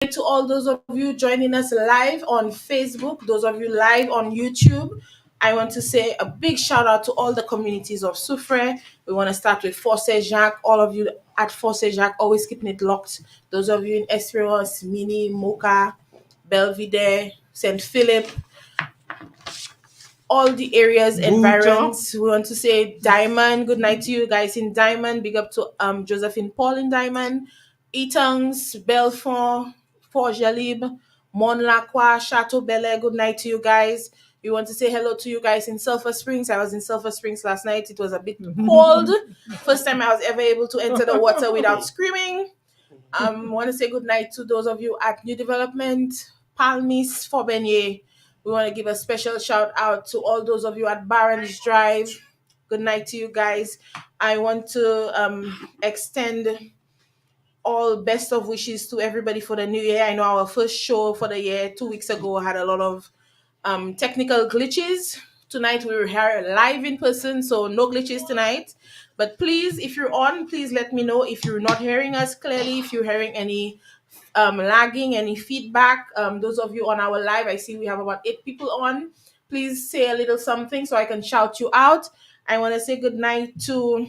To all those of you joining us live on Facebook, those of you live on YouTube. I want to say a big shout out to all the communities of Soufrière. We want to start with Force Jacques. All of you at Force Jacques, always keeping it locked. Those of you in Esperance, Mini, Mocha, Belvedere, St. Philip, all the areas, Bhutto. environs. We want to say Diamond. Good night to you guys in Diamond. Big up to Josephine Paul in Diamond, Etongs, Belfort, Port Jalib, Mont Lacroix, Chateau Bel Air. Good night to you guys. We want to say hello to you guys in Sulphur Springs. I was in Sulphur Springs last night. It was a bit cold. First time I was ever able to enter the water without screaming. Want to say good night to those of you at New Development, Palmis, Forbenier. We want to give a special shout out to all those of you at Barron's Drive. Good night to you guys. I want to extend all best of wishes to everybody for the new year. I know our first show for the year 2 weeks ago had a lot of technical glitches. Tonight we were here live in person, so no glitches tonight. But please, if you're on, please let me know if you're not hearing us clearly, if you're hearing any lagging, any feedback. Those of you on our live, I see we have about 8 people on. Please say a little something so I can shout you out. I want to say good night to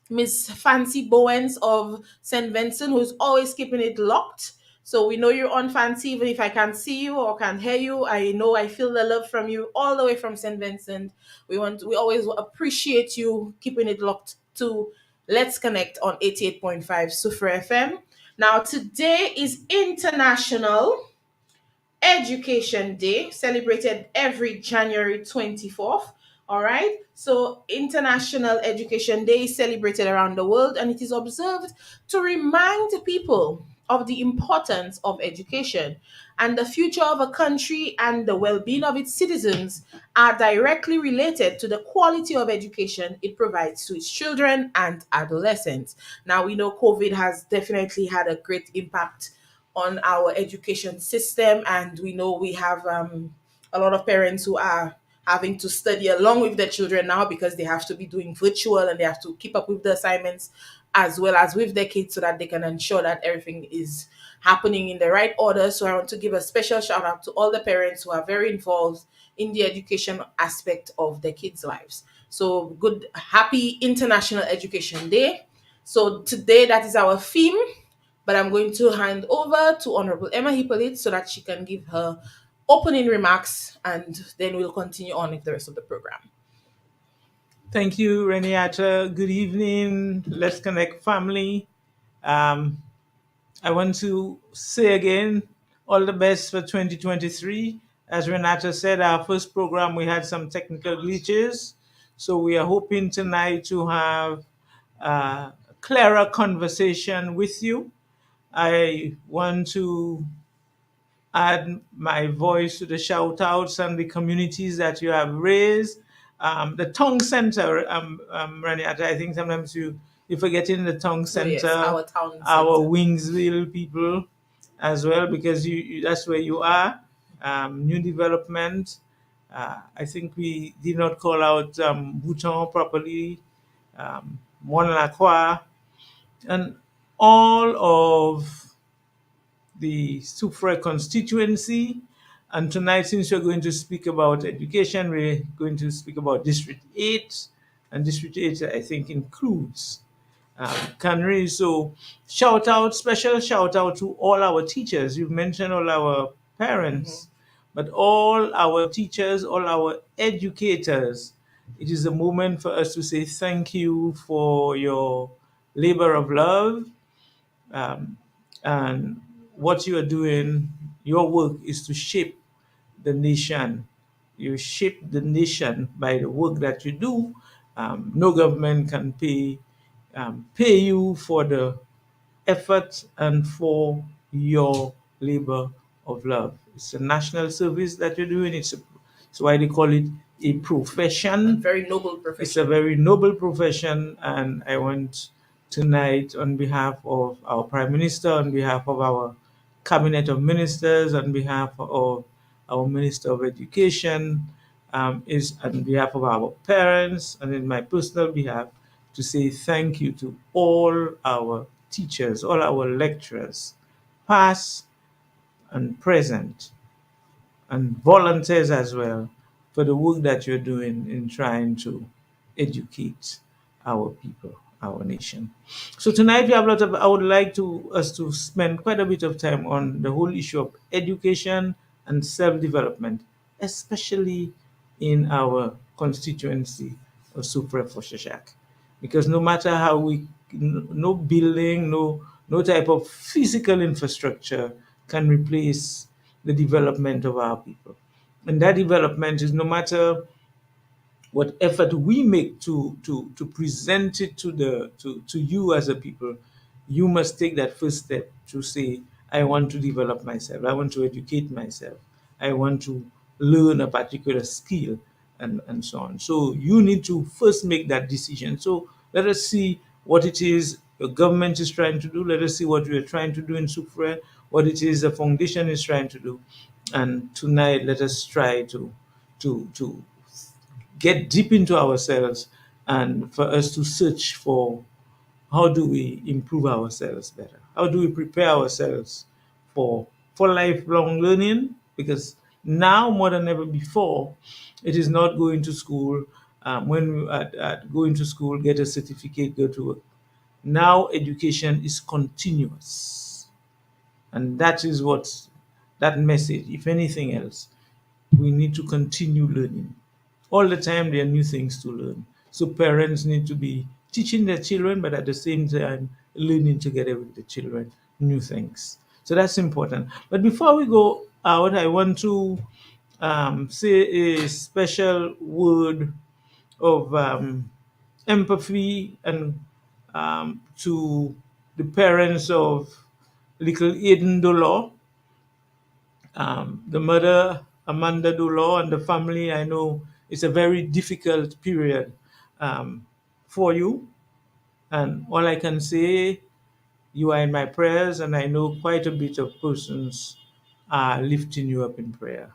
Miss Fancy Bowens of St. Vincent, who's always keeping it locked. So we know you're on, Fancy, even if I can't see you or can't hear you. I know I feel the love from you all the way from St. Vincent. We always appreciate you keeping it locked to Let's Connect on 88.5 Sufra FM. Now today is International Education Day, celebrated every January 24th. All right. So, International Education Day is celebrated around the world and it is observed to remind people of the importance of education and the future of a country and the well being of its citizens are directly related to the quality of education it provides to its children and adolescents. Now, we know COVID has definitely had a great impact on our education system, and we know we have a lot of parents who are having to study along with their children now because they have to be doing virtual and they have to keep up with the assignments as well as with their kids so that they can ensure that everything is happening in the right order. So I want to give a special shout out to all the parents who are very involved in the education aspect of their kids' lives. So good, happy International Education Day. So today that is our theme, but I'm going to hand over to Honorable Emma Hippolyte so that she can give her opening remarks and then we'll continue on with the rest of the program. Thank you, Reneata. Good evening. Let's Connect family. Um, I want to say again, all the best for 2023. As Renata said, our first program, we had some technical glitches. So we are hoping tonight to have a clearer conversation with you. I want to add my voice to the shout outs and the communities that you have raised. The Tongue Center, Renata, I think sometimes you forget in the Tongue Oh yes, Center, our town our center. Wingsville people as well, because that's where you are. New development. I think we did not call out Bhutto properly, Mont Lacroix, and all of the Soufrière constituency. And tonight, since we're going to speak about education, we're going to speak about District 8. And District 8, I think, includes Canary. So, special shout out to all our teachers. You've mentioned all our parents, but all our teachers, all our educators. It is a moment for us to say thank you for your labor of love, um, and what you are doing, your work is to shape the nation. You shape the nation by the work that you do. No government can pay you for the effort and for your labor of love. It's a national service that you're doing. It's why they call it a A profession. very noble It's a profession. very noble profession, and I want tonight, on behalf of our Prime Minister, on behalf of our Cabinet of Ministers, on behalf of our Minister of Education, is on behalf of our parents, and in my personal behalf, to say thank you to all our teachers, all our lecturers, past, and present and volunteers as well for the work that you're doing in trying to educate our people, our nation. So tonight we have a lot of. I would like to us to spend quite a bit of time on the whole issue of education and self-development, especially in our constituency of Supra Foshashak, because no matter how we, no building, no type of physical infrastructure can replace the development of our people. And that development is no matter what effort we make to present it to you as a people, you must take that first step to say, I want to develop myself, I want to educate myself, I want to learn a particular skill, and so on. So you need to first make that decision. So let us see what it is the government is trying to do. Let us see what we are trying to do in Sufre, what it is the foundation is trying to do. And tonight let us try to get deep into ourselves and for us to search for how do we improve ourselves better? How do we prepare ourselves for lifelong learning? Because now more than ever before, it is not going to school. When we going to school, get a certificate, go to work. Now education is continuous, and that is what that message. If anything else, we need to continue learning. All the time, there are new things to learn. So parents need to be teaching their children, but at the same time, learning together with the children new things. So that's important. But before we go out, I want to say a special word of empathy and to the parents of little Aiden Dolo, the mother, Amanda Dulo, and the family. I know it's a very difficult period for you. And all I can say, you are in my prayers, and I know quite a bit of persons are lifting you up in prayer.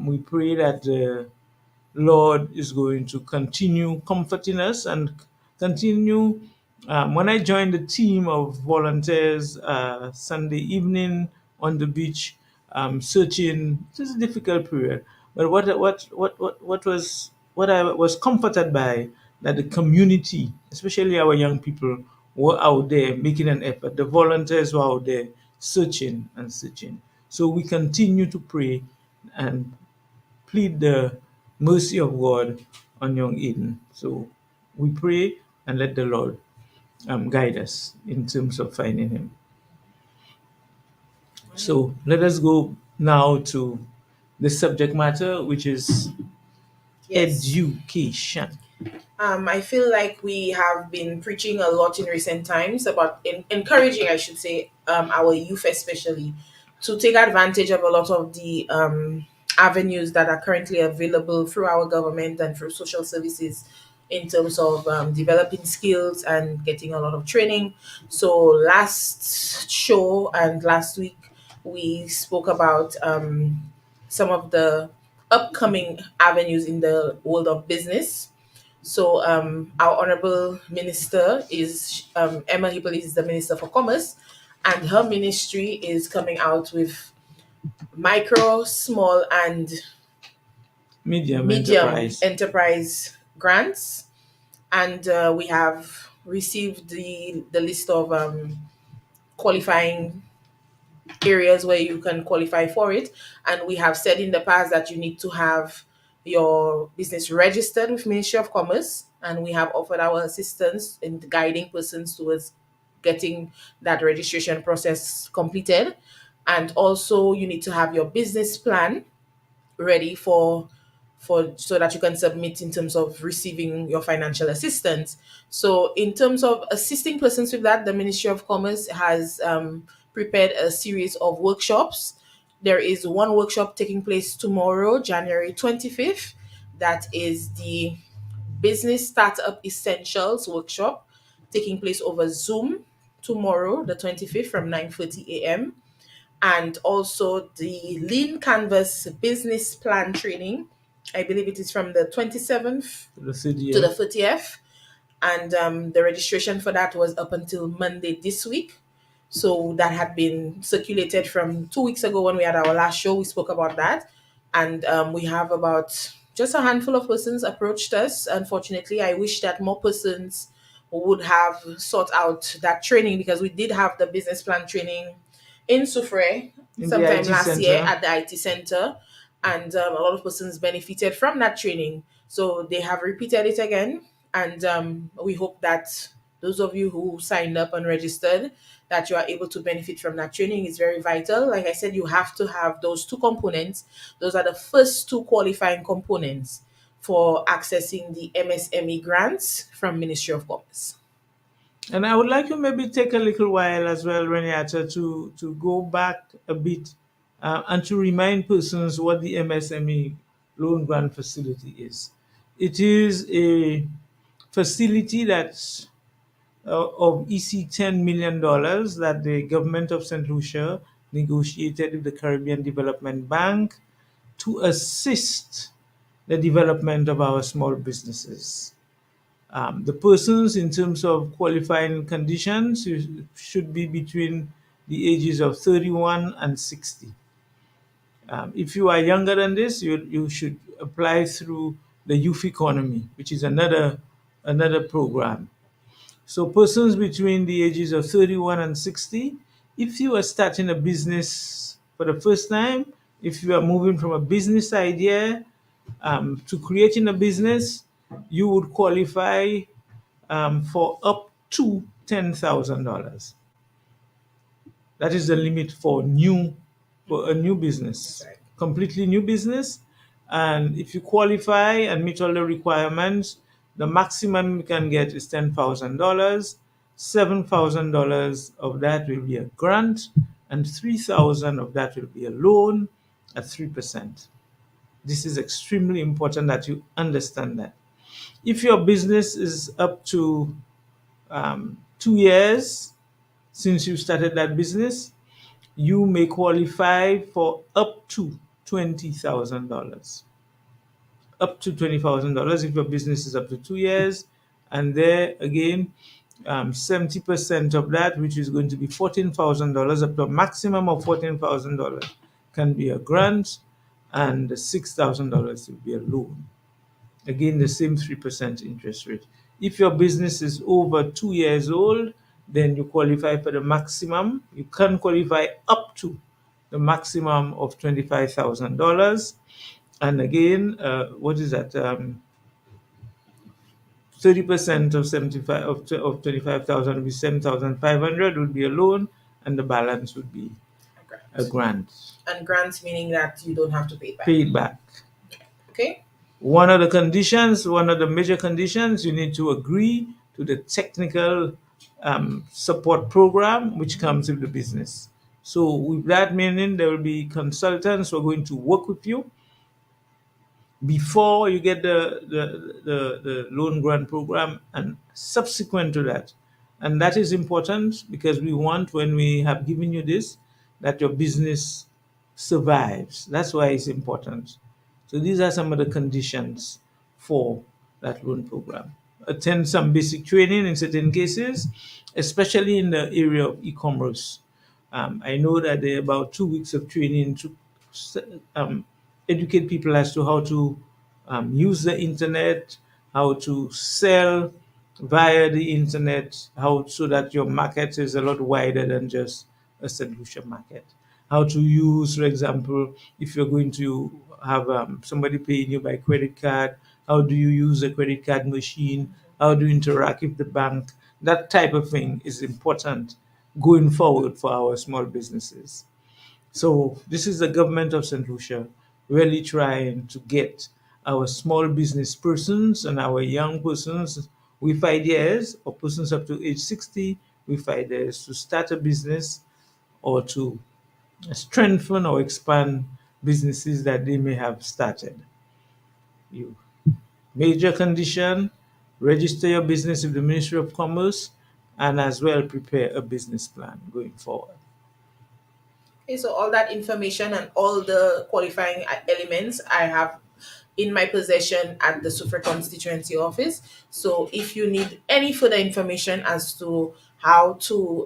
We pray that the Lord is going to continue comforting us and continue. When I joined the team of volunteers Sunday evening on the beach, searching, it was a difficult period. But what I was comforted by, that the community, especially our young people, were out there making an effort. The volunteers were out there searching and searching. So we continue to pray and plead the mercy of God on young Eden. So we pray and let the Lord guide us in terms of finding Him. So let us go now to the subject matter, which is Yes. education. I feel like we have been preaching a lot in recent times about encouraging, I should say, our youth especially to take advantage of a lot of the avenues that are currently available through our government and through social services in terms of developing skills and getting a lot of training. So last show and last week we spoke about some of the upcoming avenues in the world of business. So our honorable minister is Emma Hippolyte is the minister for commerce, and her ministry is coming out with micro, small, and Medium medium enterprise. enterprise grants, and we have received the list of qualifying areas where you can qualify for it. And we have said in the past that you need to have your business registered with Ministry of Commerce, and we have offered our assistance in guiding persons towards getting that registration process completed. And also you need to have your business plan ready for so that you can submit in terms of receiving your financial assistance. So in terms of assisting persons with that, the Ministry of Commerce has prepared a series of workshops. There is one workshop taking place tomorrow, January 25th. That is the Business Startup Essentials workshop taking place over Zoom tomorrow, the 25th from 9:30 a.m. And also the Lean Canvas Business Plan training. I believe it is from the 27th The to the CDF. 30th. And the registration for that was up until Monday this week. So that had been circulated from 2 weeks ago when we had our last show. We spoke about that. And we have about just a handful of persons approached us. Unfortunately, I wish that more persons would have sought out that training, because we did have the business plan training in Sufre In the sometime IT last year center. at the IT center, and a lot of persons benefited from that training. So they have repeated it again, and we hope that those of you who signed up and registered, that you are able to benefit from that training. Is very vital. Like I said, you have to have those two components. Those are the first two qualifying components for accessing the MSME grants from Ministry of Commerce. And I would like to maybe take a little while as well, Reneata, to go back a bit and to remind persons what the MSME loan grant facility is. It is a facility that's of EC $10 million that the government of St. Lucia negotiated with the Caribbean Development Bank to assist the development of our small businesses. The persons, in terms of qualifying conditions, should be between the ages of 31 and 60. If you are younger than this, you should apply through the youth economy, which is another program. So persons between the ages of 31 and 60, if you are starting a business for the first time, if you are moving from a business idea to creating a business, you would qualify for up to $10,000. That is the limit for a new That's business, right. completely new business. And if you qualify and meet all the requirements, the maximum you can get is $10,000. $7,000 of that will be a grant, and 3,000 of that will be a loan at 3%. This is extremely important that you understand that. If your business is up to 2 years since you started that business, you may qualify for up to $20,000. Up to $20,000 if your business is up to 2 years. And there again, 70% of that, which is going to be $14,000, up to a maximum of $14,000, can be a grant, and $6,000 will be a loan. Again, the same 3% interest rate. If your business is over 2 years old, then you qualify for the maximum. You can qualify up to the maximum of $25,000. And again, what is that? 30% of 75 of 25,000 would be 7,500 would be a loan, and the balance would be A a grant. grant And grants meaning that you don't have to pay it back. paid back. Okay? One of the major conditions, you need to agree to the technical support program which comes with the business. So, with that meaning, there will be consultants who are going to work with you before you get the loan grant program and subsequent to that. And that is important because we want, when we have given you this, that your business survives. That's why it's important. So these are some of the conditions for that loan program. Attend some basic training in certain cases, especially in the area of e-commerce. I know that there are about 2 weeks of training to um, educate people as to how to use the internet, how to sell via the internet, how so that your market is a lot wider than just a solution market. How to use, for example, if you're going to have somebody paying you by credit card, how do you use a credit card machine? How do you interact with the bank? That type of thing is important going forward for our small businesses. So this is the government of St. Lucia really trying to get our small business persons and our young persons with ideas, or persons up to age 60 with ideas to start a business or to strengthen or expand businesses that they may have started. You major condition, register your business with the Ministry of Commerce, and as well prepare a business plan going forward. Okay, so all that information and all the qualifying elements I have in my possession at the Suffolk constituency office. So if you need any further information as to how to,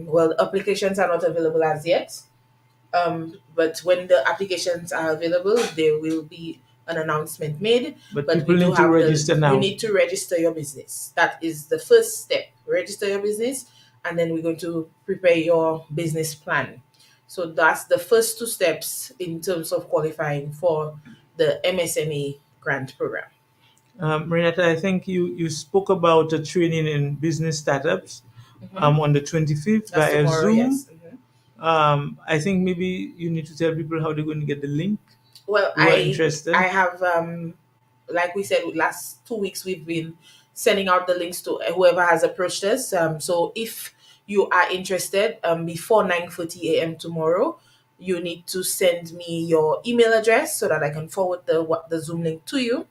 well, the applications are not available as yet. But when the applications are available, there will be an announcement made. But But we people do need to have the, register you now. need to register your business. That is the first step. Register your business, and then we're going to prepare your business plan. So that's the first two steps in terms of qualifying for the MSME grant program. Renata, I think you spoke about a training in business startups Hmm. on the 25th That's via tomorrow, Zoom. yes. Hmm. I think maybe you need to tell people how they're going to get the link Well, who are I interested. have, like we said, last 2 weeks we've been sending out the links to whoever has approached us. So if you are interested, before 9:30 a.m. tomorrow, you need to send me your email address so that I can forward the Zoom link to you.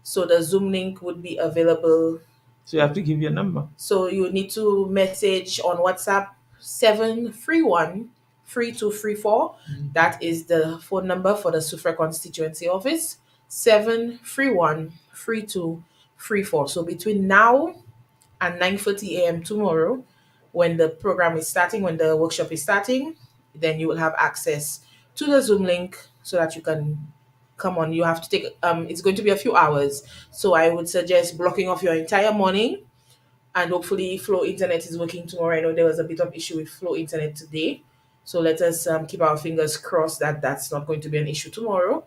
So the Zoom link would be available. So you have to give your number. So you need to message on WhatsApp 731 3234. That is the phone number for the Sufra constituency office. 731 3234. So between now and 9:30 a.m. tomorrow, when the program is starting, when the workshop is starting, then you will have access to the Zoom link so that you can come on. You have to take, it's going to be a few hours. So I would suggest blocking off your entire morning, and hopefully Flow Internet is working tomorrow. I know there was a bit of issue with Flow Internet today, so let us keep our fingers crossed that that's not going to be an issue tomorrow.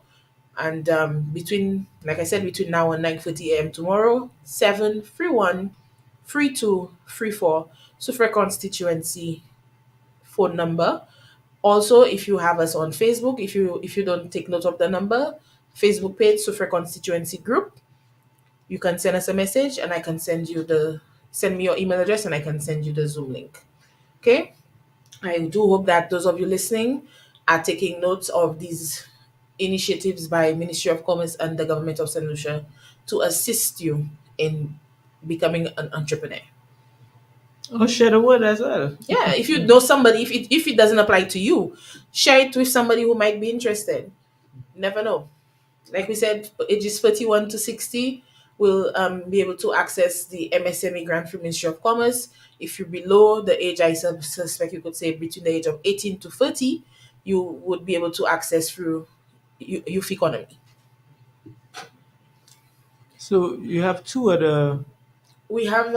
And between, like I said, between now and 9:30 a.m. tomorrow, 731 3234, Suffolk constituency phone number. Also, if you have us on Facebook, if you don't take note of the number, Facebook page Suffolk constituency group, you can send us a message, and I can send me your email address, and I can send you the Zoom link. Okay? I do hope that those of you listening are taking notes of these initiatives by Ministry of Commerce and the Government of St. Lucia to assist you in becoming an entrepreneur. Oh, share the word as well. Yeah, if you know somebody, if it doesn't apply to you, share it with somebody who might be interested. Never know. Like we said, ages 41 to 60 will be able to access the MSME grant from Ministry of Commerce. If you're below the age, I suspect you could say between the age of 18 to 30, you would be able to access through youth economy. So you have two other. We have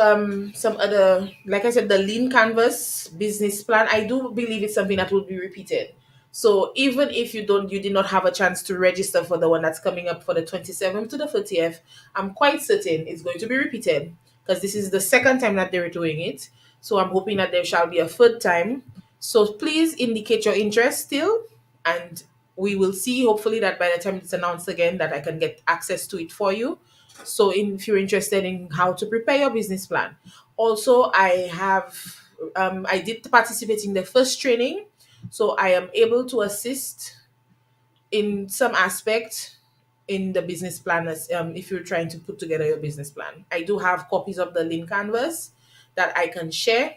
some other, like I said, the lean canvas business plan. I do believe it's something that will be repeated. So even if you did not have a chance to register for the one that's coming up for the 27th to the 30th, I'm quite certain it's going to be repeated, because this is the second time that they're doing it. So I'm hoping that there shall be a third time. So please indicate your interest still, and we will see, hopefully, that by the time it's announced again, that I can get access to it for you. So if you're interested in how to prepare your business plan. Also, I did participate in the first training, so I am able to assist in some aspect in the business plan, as if you're trying to put together your business plan. I do have copies of the lean canvas that I can share.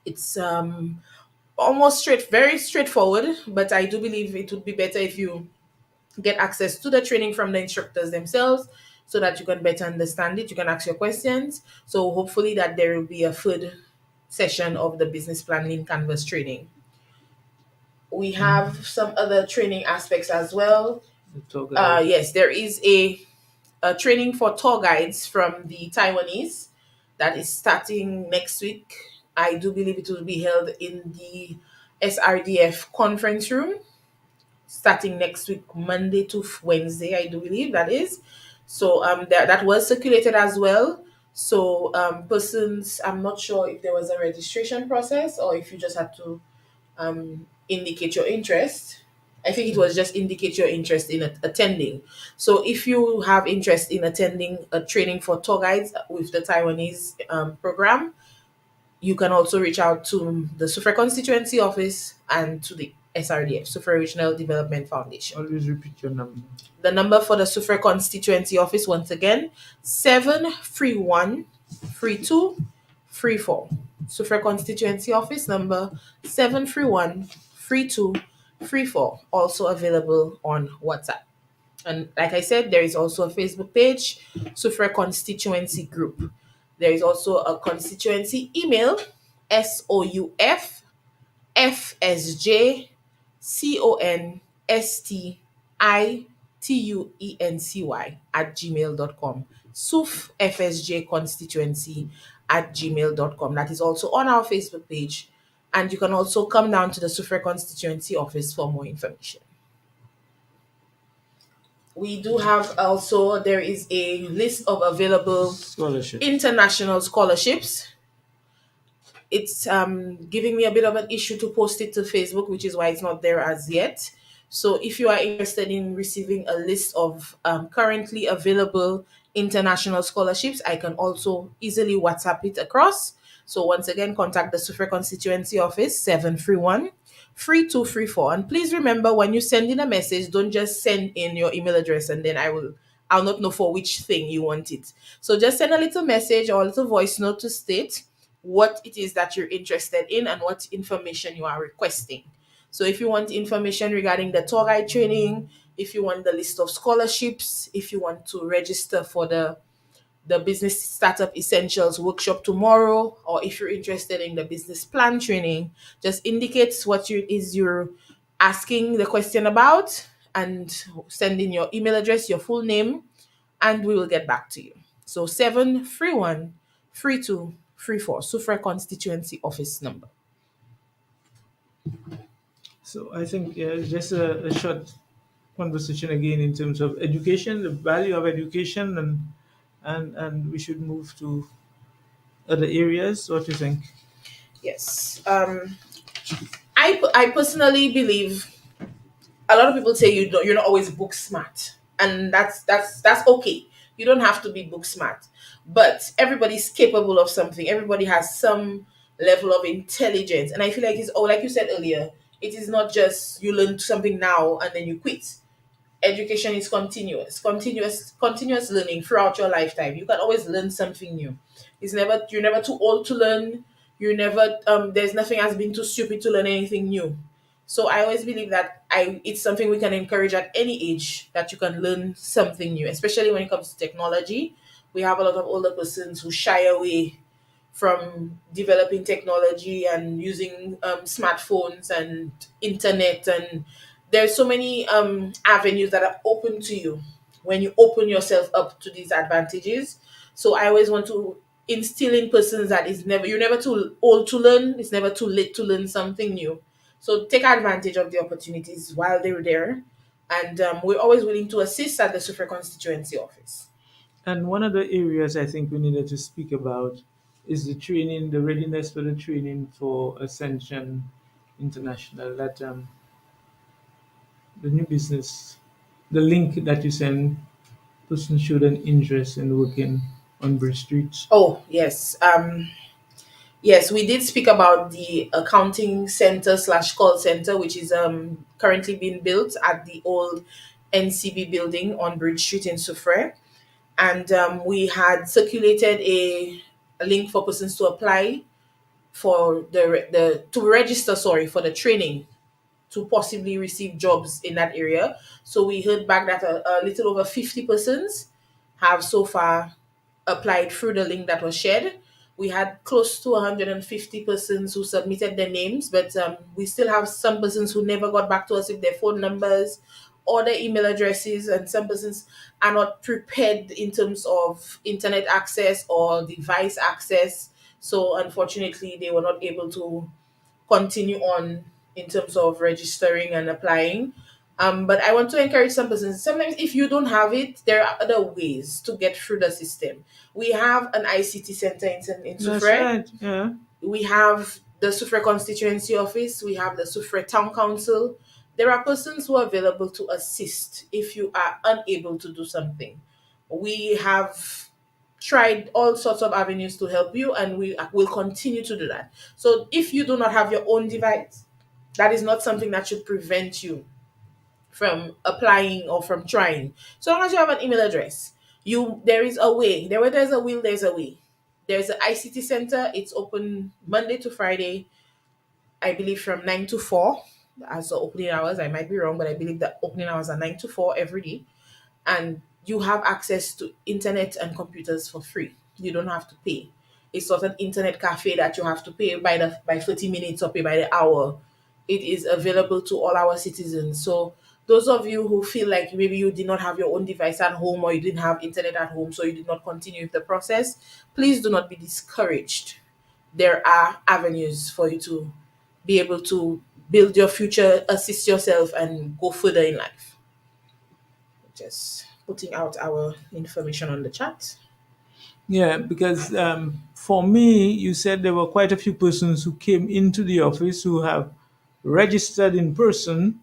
It's almost very straightforward, but I do believe it would be better if you get access to the training from the instructors themselves, so that you can better understand it. You can ask your questions. So hopefully that there will be a third session of the business plan lean canvas training. We have some other training aspects as well. The tour guide. Yes, there is a training for tour guides from the Taiwanese that is starting next week. I do believe it will be held in the SRDF conference room starting next week, Monday to Wednesday, I do believe that is. So that was circulated as well. So persons, I'm not sure if there was a registration process or if you just had to indicate your interest. I think it was just indicate your interest in attending. So if you have interest in attending a training for tour guides with the Taiwanese program, you can also reach out to the Sufra constituency office and to the SRDF, Sufra Regional Development Foundation. Always repeat your number. The number for the Sufra constituency office, once again, 731 3234. Sufra constituency office number 731 3234. Also available on WhatsApp. And like I said, there is also a Facebook page, Sufra constituency group. There is also a constituency email, SOUFFSJ CONSTITUENCY SUFFSJ constituency at gmail.com. That is also on our Facebook page. And you can also come down to the Sufre constituency office for more information. We do have also, there is a list of available Scholarships. international scholarships. It's giving me a bit of an issue to post it to Facebook, which is why it's not there as yet. So if you are interested in receiving a list of currently available international scholarships, I can also easily WhatsApp it across. So once again, contact the Sufre constituency office 731 3234. And please remember, when you send in a message, don't just send in your email address and then I'll not know for which thing you want it. So just send a little message or a little voice note to state what it is that you're interested in and what information you are requesting. So if you want information regarding the tour guide training, if you want the list of scholarships, if you want to register for the business startup essentials workshop tomorrow, or if you're interested in the business plan training, just indicate what you're asking the question about and send in your email address, your full name, and we will get back to you. So 731 3234 Sufra constituency office number. So I think just a short conversation again in terms of education, the value of education, and we should move to other areas. What do you think? Yes. I personally believe a lot of people say you're not always book smart, and that's okay. You don't have to be book smart, but everybody's capable of something. Everybody has some level of intelligence, and I feel like it's, oh, like you said earlier, it is not just you learn something now and then you quit. Education is continuous learning throughout your lifetime. You can always learn something new. You're never too old to learn. You're never there's nothing has been too stupid to learn anything new. So I always believe that I it's something we can encourage at any age, that you can learn something new, especially when it comes to technology. We have a lot of older persons who shy away from developing technology and using smartphones and internet, and there's so many avenues that are open to you when you open yourself up to these advantages. So I always want to instill in persons that you're never too old to learn, it's never too late to learn something new. So take advantage of the opportunities while they're there, and we're always willing to assist at the Suffolk constituency office. And one of the areas I think we needed to speak about is the training, the readiness for the training for Ascension International. That the new business, the link that you send, person showed an interest in working on Bridge Street. Oh yes. Yes, we did speak about the accounting center slash call center, which is currently being built at the old NCB building on Bridge Street in Soufrière. And we had circulated a link for persons to apply for the to register, sorry, for the training to possibly receive jobs in that area. So we heard back that a little over 50 persons have so far applied through the link that was shared. We had close to 150 persons who submitted their names, but we still have some persons who never got back to us with their phone numbers or their email addresses, and some persons are not prepared in terms of internet access or device access. So unfortunately, they were not able to continue on in terms of registering and applying. But I want to encourage some persons. Sometimes, if you don't have it, there are other ways to get through the system. We have an ICT center in That's Soufrière. right. Yeah. We have the Soufrière constituency office. We have the Soufrière town council. There are persons who are available to assist if you are unable to do something. We have tried all sorts of avenues to help you, and we will continue to do that. So if you do not have your own device, that is not something that should prevent you from applying or from trying. So long as you have an email address, there is a way. Where there's a will, there's a way. There's an ICT center. It's open Monday to Friday, I believe from 9 to 4 as the opening hours. I might be wrong, but I believe the opening hours are 9 to 4 every day, and you have access to internet and computers for free. You don't have to pay. it's not an internet cafe that you have to pay by 30 minutes or pay by the hour. It is available to all our citizens. So those of you who feel like maybe you did not have your own device at home, or you didn't have internet at home, so you did not continue with the process, please do not be discouraged. There are avenues for you to be able to build your future, assist yourself, and go further in life. Just putting out our information on the chat. Yeah, because for me, you said there were quite a few persons who came into the office who have registered in person,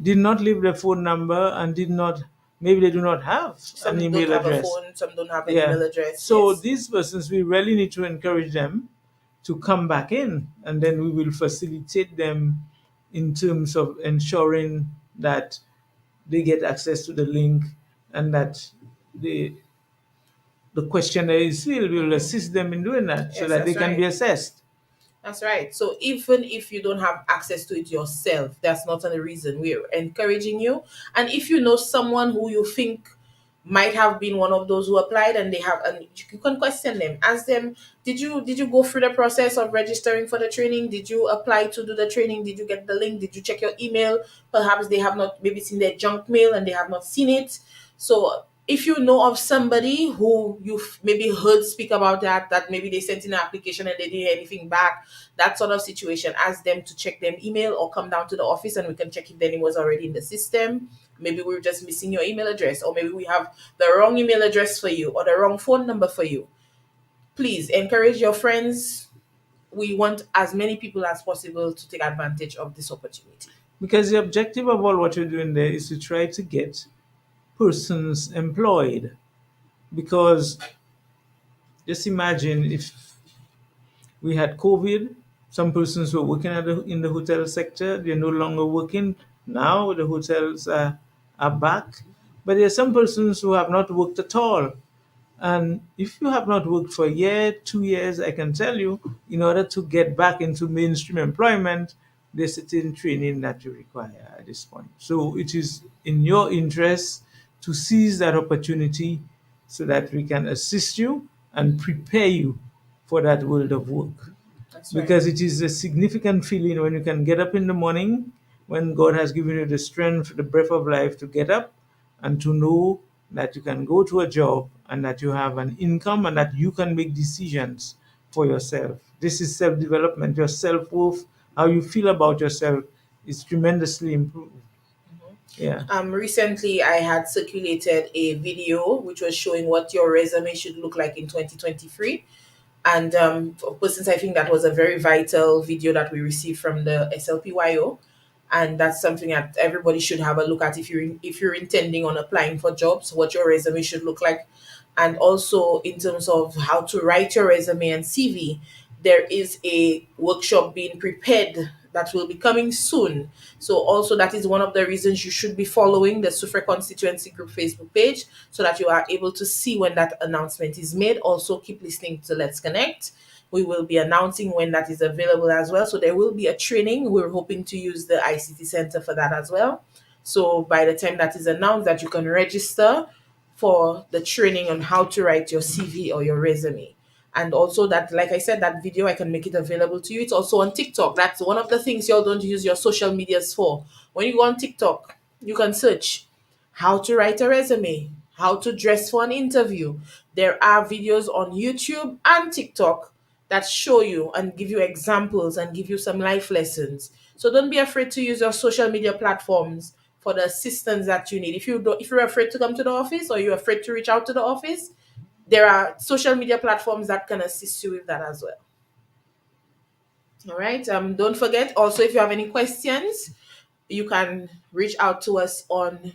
did not leave their phone number, and did not, maybe they do not have an Some don't email have a address. phone, some don't have an Yeah. email address. So Yes, these persons, we really need to encourage them to come back in, and then we will facilitate them in terms of ensuring that they get access to the link, and that the the questionnaire is filled. We will assist them in doing that so yes, that they that's can be right. assessed. That's right. So even if you don't have access to it yourself, that's not a reason. We're encouraging you. And if you know someone who you think might have been one of those who applied, and they have, and you can question them, ask them, did you go through the process of registering for the training? Did you apply to do the training? Did you get the link? Did you check your email? Perhaps they have not, maybe it's in their junk mail and they have not seen it. So if you know of somebody who you've maybe heard speak about that maybe they sent in an application and they didn't hear anything back, that sort of situation, ask them to check their email or come down to the office and we can check if then it was already in the system. Maybe we're just missing your email address, or maybe we have the wrong email address for you or the wrong phone number for you. Please encourage your friends. We want as many people as possible to take advantage of this opportunity. Because the objective of all what you're doing there is to try to get persons employed. Because just imagine if we had COVID, some persons were working in the hotel sector, they're no longer working. Now the hotels are back. But there are some persons who have not worked at all. And if you have not worked for a year, 2 years, I can tell you, in order to get back into mainstream employment, there's certain training that you require at this point. So it is in your interest to seize that opportunity so that we can assist you and prepare you for that world of work, That's right. because it is a significant feeling when you can get up in the morning, when God has given you the strength, the breath of life to get up and to know that you can go to a job and that you have an income and that you can make decisions for yourself. This is self development. Your self worth, how you feel about yourself, is tremendously improved. Yeah. Recently, I had circulated a video which was showing what your resume should look like in 2023. And for persons, I think that was a very vital video that we received from the SLPYO. And that's something that everybody should have a look at if you're intending on applying for jobs, what your resume should look like. And also in terms of how to write your resume and CV, there is a workshop being prepared that will be coming soon. So also that is one of the reasons you should be following the Sufre Constituency Group Facebook page, so that you are able to see when that announcement is made. Also keep listening to Let's Connect. We will be announcing when that is available as well. So there will be a training. We're hoping to use the ICT Center for that as well. So by the time that is announced, that you can register for the training on how to write your CV or your resume. And also that, like I said, that video, I can make it available to you. It's also on TikTok. That's one of the things y'all don't use your social medias for. When you go on TikTok, you can search how to write a resume, how to dress for an interview. There are videos on YouTube and TikTok that show you and give you examples and give you some life lessons. So don't be afraid to use your social media platforms for the assistance that you need. If you're afraid to come to the office, or you're afraid to reach out to the office, there are social media platforms that can assist you with that as well. All right. Don't forget also, if you have any questions, you can reach out to us on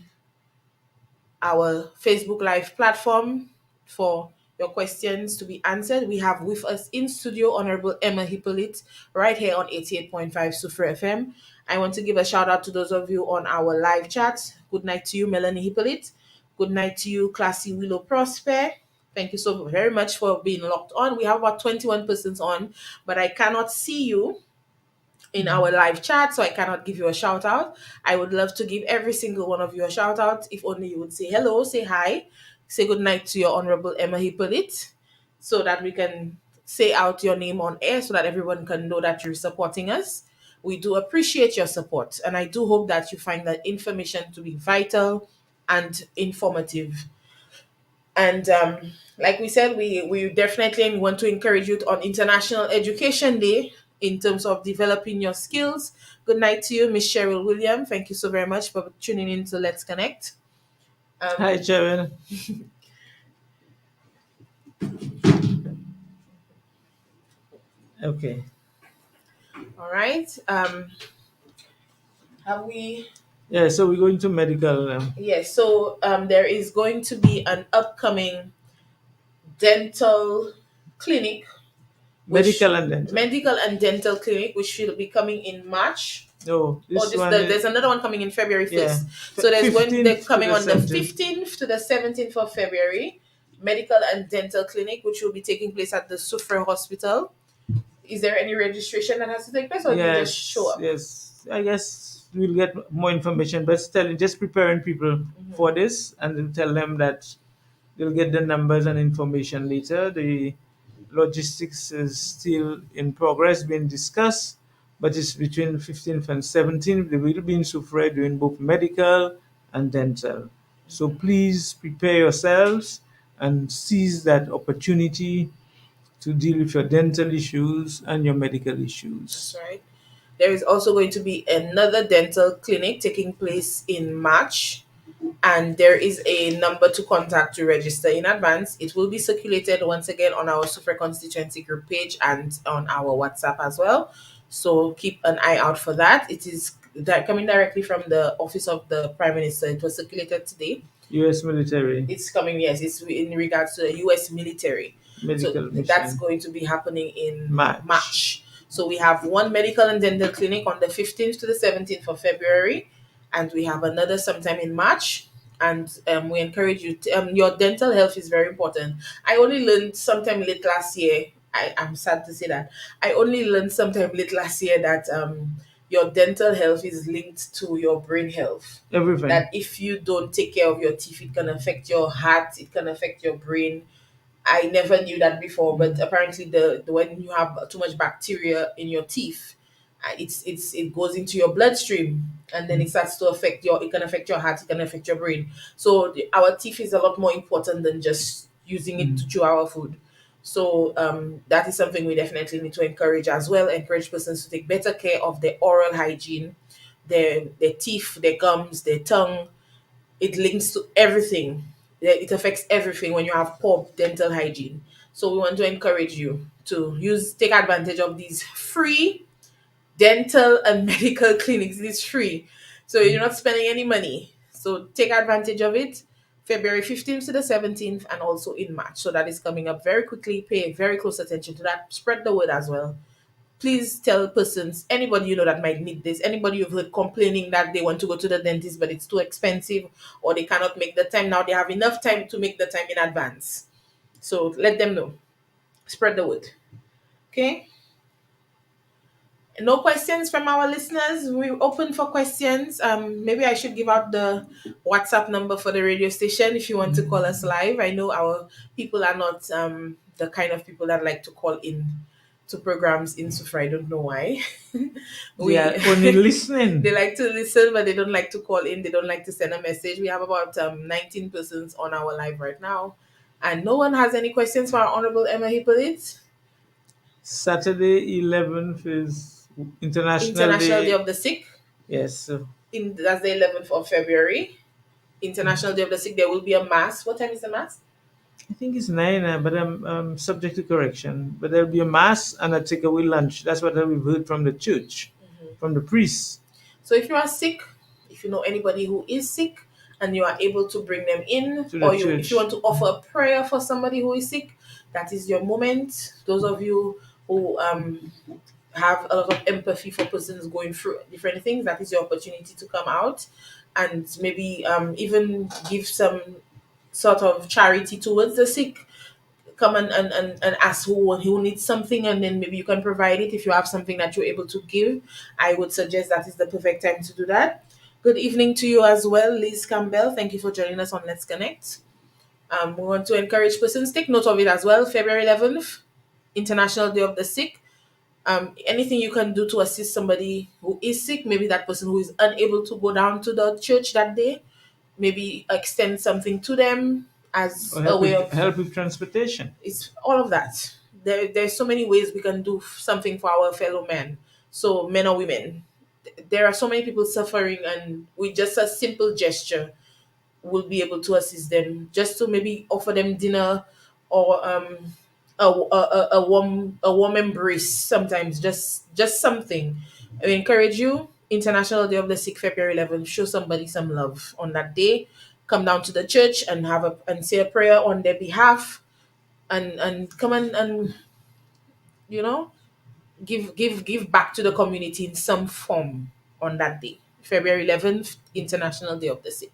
our Facebook Live platform for your questions to be answered. We have with us in studio Honorable Emma Hippolyte right here on 88.5 Sufre FM. I want to give a shout out to those of you on our live chat. Good night to you, Melanie Hippolyte. Good night to you, Classy Willow Prosper. Thank you so very much for being locked on. We have about 21 persons on, but I cannot see you in our live chat, so I cannot give you a shout out. I would love to give every single one of you a shout out. If only you would say hello, say hi, say good night to your Honorable Emma Hippolyte, so that we can say out your name on air so that everyone can know that you're supporting us. We do appreciate your support, and I do hope that you find that information to be vital and informative. And like we said, we definitely want to encourage you on International Education Day in terms of developing your skills. Good night to you, Miss Cheryl William. Thank you so very much for tuning in to Let's Connect. Hi, Um, Sharon. Okay. all right. Have we? Yeah, so we're going to medical Yes. So there is going to be an upcoming dental clinic, which medical and dental. medical and dental clinic, which will be coming in March. No, Oh, this one, there's another one coming in February yeah, 1st. So they're 15th to coming the on the 17th. 15th to the 17th of February, medical and dental clinic, which will be taking place at the Sufre Hospital. Is there any registration that has to take place, or do you just show Yes, up? yes. I guess we'll get more information, but still, just preparing people for Mhm. this and then tell them that they'll get the numbers and information later. The logistics is still in progress, being discussed, but it's between 15th and 17th. They will be in Sufre doing both medical and dental. So please prepare yourselves and seize that opportunity to deal with your dental issues and your medical That's issues. right. There is also going to be another dental clinic taking place in March, and there is a number to contact to register in advance. It will be circulated once again on our Super Constituency group page and on our WhatsApp as well. So keep an eye out for that. It is coming directly from the office of the Prime Minister. It was circulated today. US military It's coming, yes, it's in regards to the US military. So medical that's mission going to be happening in match. March. So we have one medical and dental clinic on the 15th to the 17th of February, and we have another sometime in March. And we encourage you, your dental health is very important. I only learned sometime late last year. I'm sad to say that. I only learned sometime late last year that your dental health is linked to your brain health, Everything. that if you don't take care of your teeth, it can affect your heart, it can affect your brain. I never knew that before, but apparently the when you have too much bacteria in your teeth, it goes into your bloodstream, and then it starts to affect your it can affect your heart, it can affect your brain. So our teeth is a lot more important than just using it to chew our food. So that is something we definitely need to encourage as well. Encourage persons to take better care of their oral hygiene, their teeth, their gums, their tongue. It links to everything. It affects everything when you have poor dental hygiene. So we want to encourage you to take advantage of these free dental and medical clinics. It is free. So you're not spending any money. So take advantage of it. February 15th to the 17th, and also in March. So that is coming up very quickly. Pay very close attention to that. Spread the word as well. Please tell persons, anybody you know that might need this, anybody you've heard complaining that they want to go to the dentist but it's too expensive, or they cannot make the time now, they have enough time to make the time in advance. So let them know. Spread the word. Okay? No questions from our listeners. We're open for questions. Maybe I should give out the WhatsApp number for the radio station if you want to call us live. I know our people are not the kind of people that like to call in to programs in Sufra. I don't know why. They we are only listening. they like to listen, but they don't like to call in. They don't like to send a message. We have about 19 persons on our live right now, and no one has any questions for our Honorable Emma Hippolyte. Saturday 11th is International International Day Day. of the Sick. Yes, so That's the 11th of February, International Day of the Sick. There will be a mass. What time is the mass? I think it's 9, but I'm subject to correction. But there'll be a mass and a takeaway lunch. That's what we've heard from the church, from the priests So if you are sick, if you know anybody who is sick, and you are able to bring them in, to the or if you church. want to offer a prayer for somebody who is sick, that is your moment. Those of you who have a lot of empathy for persons going through different things, that is your opportunity to come out and maybe even give some sort of charity towards the sick. Come and ask who needs something, and then maybe you can provide it if you have something that you're able to give. I would suggest that is the perfect time to do that. Good evening to you as well, Liz Campbell. Thank you for joining us on Let's Connect. We want to encourage persons, take note of it as well. February 11th, International Day of the Sick. Anything you can do to assist somebody who is sick, maybe that person who is unable to go down to the church that day, maybe extend something to them as Or a way of, help with transportation. it's all of that. There's so many ways we can do something for our fellow men, so men or women. There are so many people suffering, and with just a simple gesture will be able to assist them, just to maybe offer them dinner, or a warm embrace sometimes, just something. I encourage you, International Day of the Sick, February 11th, show somebody some love on that day. Come down to the church and say a prayer on their behalf, and come and you know give back to the community in some form on that day, February 11th, International Day of the Sick.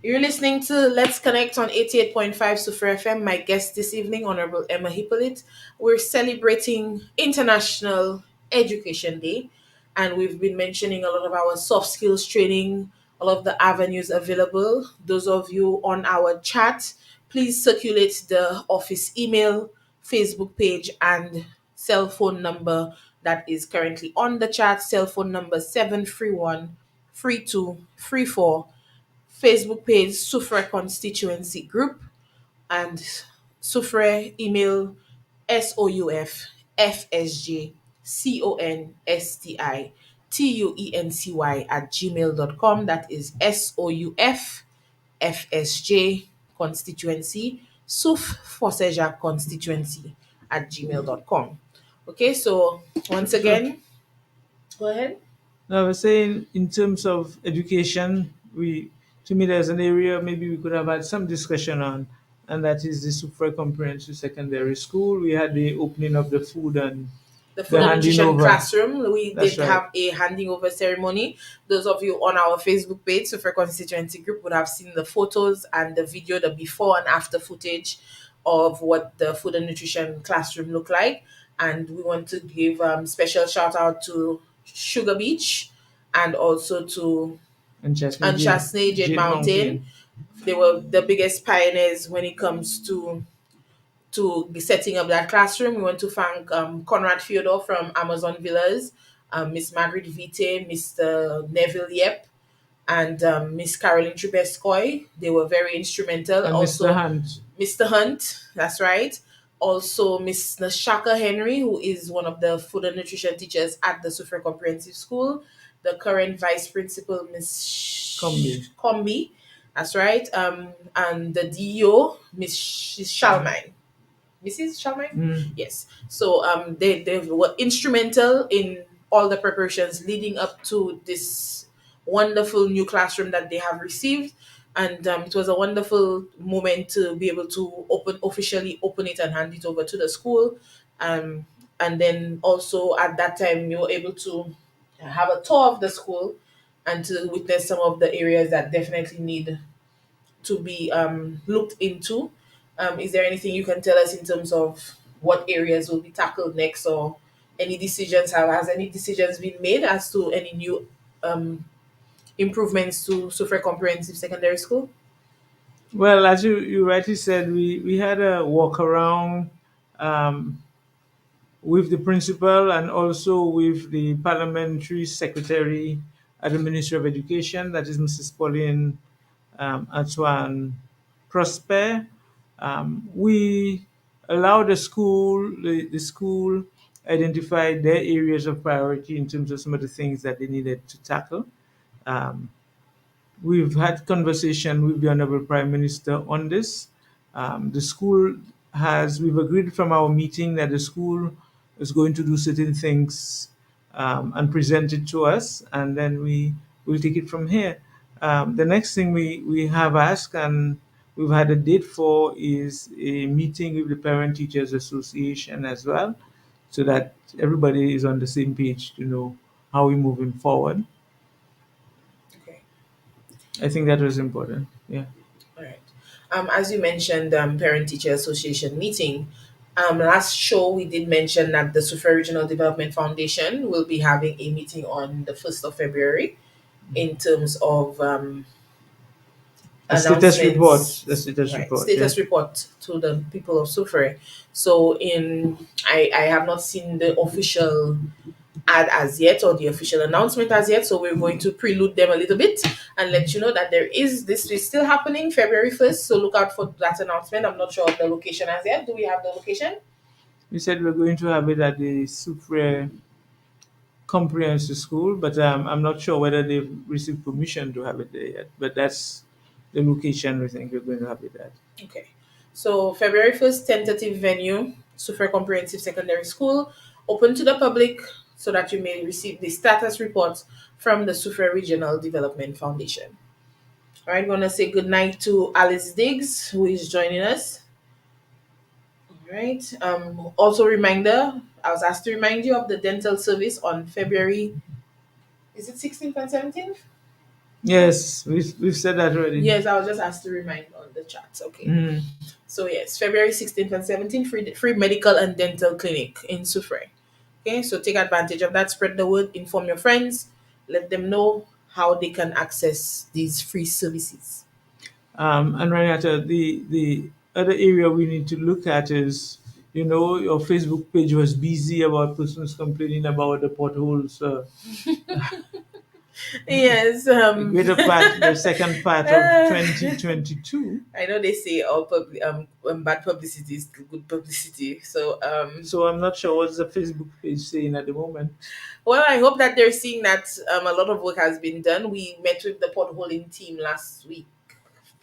You're listening to Let's Connect on 88.5 Super FM. My guest this evening, Honorable Emma Hippolyte. We're celebrating International Education Day, and we've been mentioning a lot of our soft skills training, all of the avenues available. Those of you on our chat, please circulate the office email, Facebook page, and cell phone number that is currently on the chat. Cell phone number 731 3234. Facebook page Sufre Constituency Group, and Sufre email soufconstituency@gmail.com. That is soufsj constituency suf forceja constituency @gmail.com. Okay, so once So again, go ahead. I was saying, in terms of education, to me, there's an area maybe we could have had some discussion on, and that is the Super Comprehensive Secondary School. We had the opening of the food and The food the and handing nutrition over. classroom. We That's did right. have a handing over ceremony. Those of you on our Facebook page, so for constituency group, would have seen the photos and the video, the before and after footage of what the food and nutrition classroom looked like. And we want to give special shout out to Sugar Beach, and also to And Chesney Unchasney Jade Jade Mountain. Mountain. They were the biggest pioneers when it comes to be setting up that classroom. We want to thank Conrad Fyodor from Amazon Villas, Miss Margaret Vite, Mr. Neville Yep, and Miss Caroline Trubeskoy. They were very instrumental. And Mr. Also, Hunt. Mr. Hunt, that's right. Also, Miss Nashaka Henry, who is one of the food and nutrition teachers at the Suffolk Comprehensive School. The current vice principal, Combi. Miss Combi, that's right. And the DO, Miss Shalmine. Mrs. Shalmine? Mm. Yes. So they were instrumental in all the preparations leading up to this wonderful new classroom that they have received. And it was a wonderful moment to be able to officially open it and hand it over to the school. And then also at that time, you were able to have a tour of the school and to witness some of the areas that definitely need to be looked into. Is there anything you can tell us in terms of what areas will be tackled next, or any decisions? Has any decisions been made as to any new um, improvements to Suffolk Comprehensive Secondary School? Well, as you rightly said, we had a walk around um, with the principal and also with the parliamentary secretary at the Ministry of Education, that is Mrs. Pauline Antoine Prosper. We allow the school identify their areas of priority in terms of some of the things that they needed to tackle. Um, We've had conversation with the Honorable Prime Minister on this. The school we've agreed from our meeting that the school is going to do certain things and present it to us, and then we will take it from here. The next thing we have asked and we've had a date for is a meeting with the Parent Teachers Association as well, so that everybody is on the same page to know how we're moving forward. Okay, I think that was important. Yeah. all right. As you mentioned, Parent Teacher Association meeting. Last show we did mention that the Suffolk Regional Development Foundation will be having a meeting on the 1st of February in terms of A status report. The announcements, status right? report. Yeah. Status report to the people of Sufre. So I have not seen the official ad as yet or the official announcement as yet. So we're going to prelude them a little bit and let you know that this is still happening February 1st. So look out for that announcement. I'm not sure of the location as yet. Do we have the location? We said we're going to have it at the Supre Comprehensive School, but I'm not sure whether they've received permission to have it there yet. But that's the location we think we're going to have it at. Okay. So February 1st, tentative venue, Sufre Comprehensive Secondary School, open to the public so that you may receive the status reports from the Sufre Regional Development Foundation. All right, I want to say good night to Alice Diggs, who is joining us. All right. Also, reminder, I was asked to remind you of the dental service on February, is it 16th and 17th? Yes, we've said that already. Yes, I was just asked to remind on the chat. Okay. Mm. So yes, February 16th and 17th, free medical and dental clinic in Sufre. Okay, so take advantage of that, spread the word, inform your friends, let them know how they can access these free services. And Renata, the other area we need to look at is, your Facebook page was busy about persons complaining about the potholes. Yes, The greater part, the second part of 2022. I know they say all bad publicity is good publicity. So So I'm not sure what's the Facebook page saying at the moment. well, I hope that they're seeing that a lot of work has been done. We met with the potholing team last week.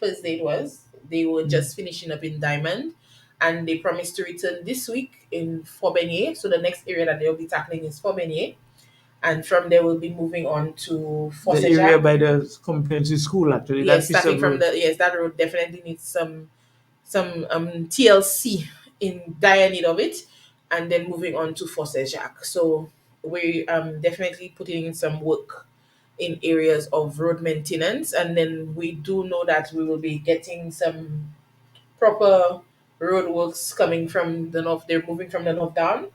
Thursday it was. They were Mm. just finishing up in Diamond, and they promised to return this week in Forbenier. So the next area that they'll be tackling is Forbenier, and from there we'll be moving on to The area Forsejac. by the comprehensive school, actually, that Yes, piece starting of from road. that road definitely needs some TLC in dire need of it, and then moving on to Forsejac. So we definitely putting in some work in areas of road maintenance, and then we do know that we will be getting some proper road works coming from the north. They're moving from the north down,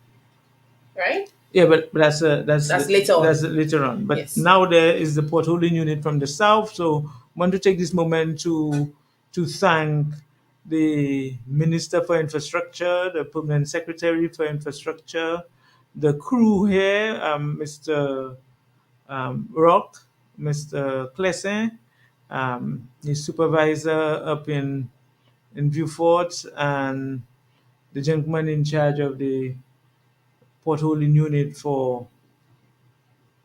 right? Yeah, but that's That's later that's on. later on. But Yes. now there is the portholing unit from the south. So want to take this moment to thank the Minister for Infrastructure, the Permanent Secretary for Infrastructure, the crew here, Mr. Rock, Mr. Clessin, his supervisor up in Beaufort, and the gentleman in charge of the portholing unit for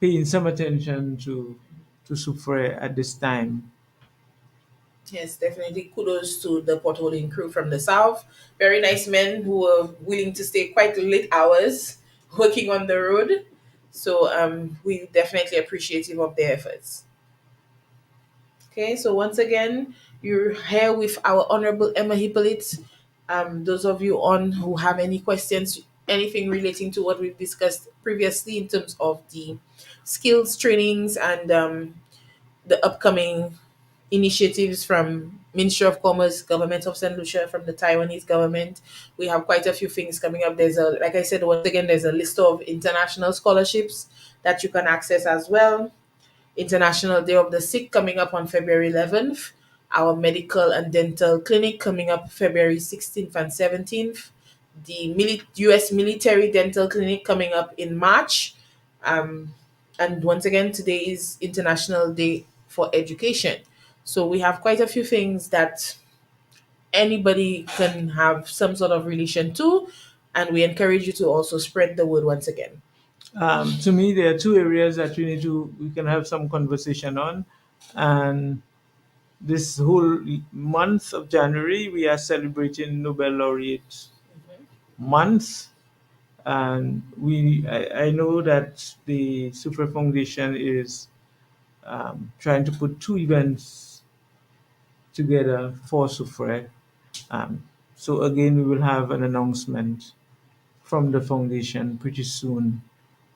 paying some attention to Soufre at this time. Yes, definitely kudos to the potholing crew from the south. Very nice men who were willing to stay quite late hours working on the road. So we definitely appreciative of their efforts. Okay, so once again, you're here with our Honorable Emma Hippolyte. Those of you on who have any questions, anything relating to what we've discussed previously in terms of the skills trainings and the upcoming initiatives from Ministry of Commerce, Government of St. Lucia, from the Taiwanese government. We have quite a few things coming up. Like I said, once again, there's a list of international scholarships that you can access as well. International Day of the Sick coming up on February 11th. Our medical and dental clinic coming up February 16th and 17th. The US Military Dental Clinic coming up in March. Um, and once again, today is International Day for Education. So we have quite a few things that anybody can have some sort of relation to. And we encourage you to also spread the word once again. To me, there are two areas that we can have some conversation on, and this whole month of January we are celebrating Nobel Laureate month, and I know that the Super Foundation is trying to put two events together for Sufre. Um, so again, we will have an announcement from the foundation pretty soon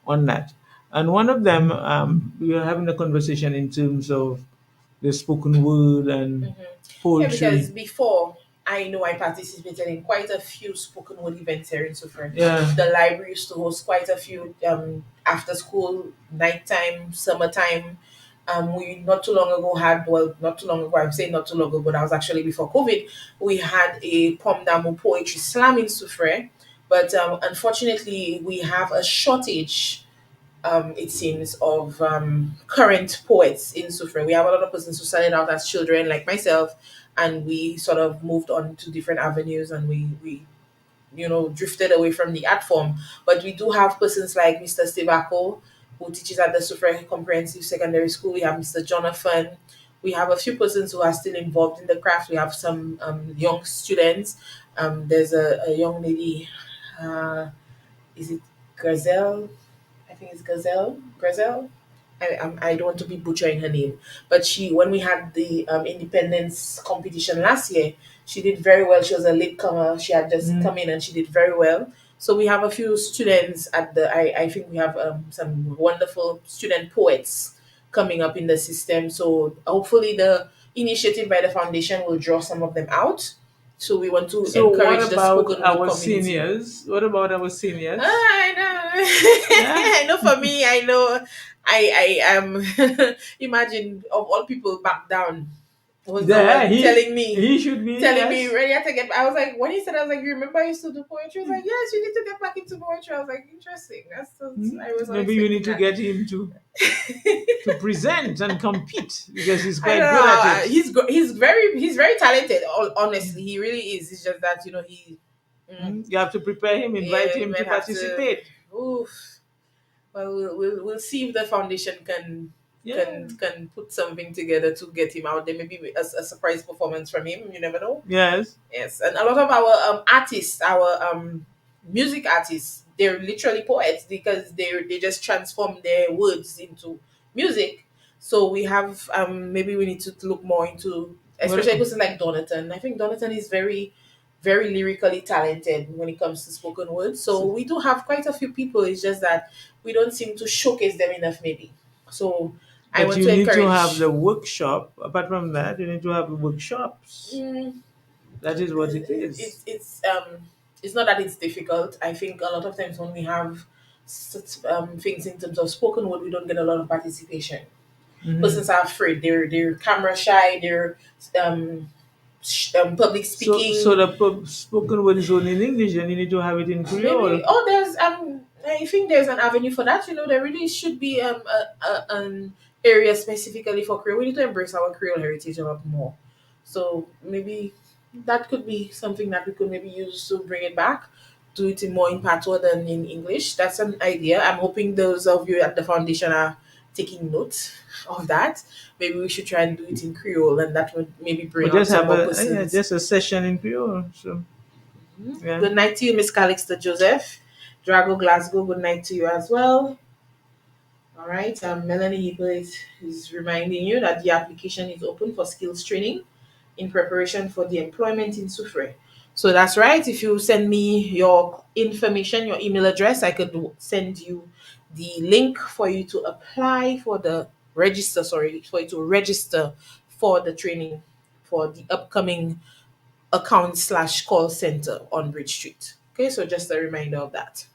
on that. And one of them, we were having a conversation in terms of the spoken word and Yeah, because poetry. before I know I participated in quite a few spoken word events here in Suffer. Yeah, The library used to host quite a few after school, nighttime, summertime. We not too long ago had, well, not too long ago, I'm saying not too long ago, but that was actually before COVID. We had a Pom Damu poetry slam in Soufre, but unfortunately we have a shortage, it seems, of current poets in Soufre. We have a lot of persons who started out as children, like myself, and we sort of moved on to different avenues, and we drifted away from the art form. But we do have persons like Mr. Stevako, who teaches at the Soufre Comprehensive Secondary School. We have Mr. Jonathan. We have a few persons who are still involved in the craft. We have some young students. There's a young lady, uh, is it Gazelle? I think it's Gazelle. Gazelle. I don't want to be butchering her name, but she, when we had the independence competition last year, she did very well. She was a latecomer. She had just Mm. come in and she did very well. So we have a few students at the. I think we have some wonderful student poets coming up in the system. So hopefully the initiative by the foundation will draw some of them out. So we want to So what encourage the about spoken word our community. seniors? What about our seniors? I know. Yeah, I know for me, I know I am imagine of all people back down was the there one he should be. telling me Yes. ready to get I was like when he said I was like, you remember I used to do poetry? He was like, yes, you need to get back into poetry. I was like, interesting. Hmm? I was not Maybe you expecting need to that. get him to present and compete because he's I don't quite good at know. it. He's very talented. Honestly, he really is. It's just that he. Mm, Hmm? You have to prepare him, invite yeah, we him to might have to. participate. Oof. Well, we'll see if the foundation Yeah. can put something together to get him out there. Maybe a surprise performance from him. You never know. Yes. Yes, and a lot of our artists, our music artists, they're literally poets because they just transform their words into music. So we have maybe we need to look more into, What? especially a person like Donatan. I think Donatan is very very lyrically talented when it comes to spoken words. So we do have quite a few people. It's just that we don't seem to showcase them enough, maybe. So I But want you to need to have encourage. the workshop. Apart from that, you need to have the workshops. Mm, That is what it is. it's not that it's difficult. I think a lot of times when we have things in terms of spoken word, we don't get a lot of participation. Hmm. Persons are afraid. They're camera shy. They're public So speaking. the spoken word is only in English, and you need to have it in Maybe Creole. there's I think there's an avenue for that. There really should be an area specifically for Creole. We need to embrace our Creole heritage a lot more. So maybe that could be something that we could maybe use to bring it back, do it in more in patois than in English. That's an idea. I'm hoping those of you at the foundation are taking note of that. Maybe we should try and do it in Creole, and that would maybe Or bring out just some have more a yeah, persons. just a session in Creole. So yeah. Good night to you, Miss Calixta Joseph. Drago Glasgow, good night to you as well. All right. Melanie Hebel is reminding you that the application is open for skills training in preparation for the employment in Soufre. So that's right. If you send me your information, your email address, I could send you the link for you to apply for the register, sorry, for you to register for the training for the upcoming account/call center on Bridge Street. Okay, so just a reminder of that.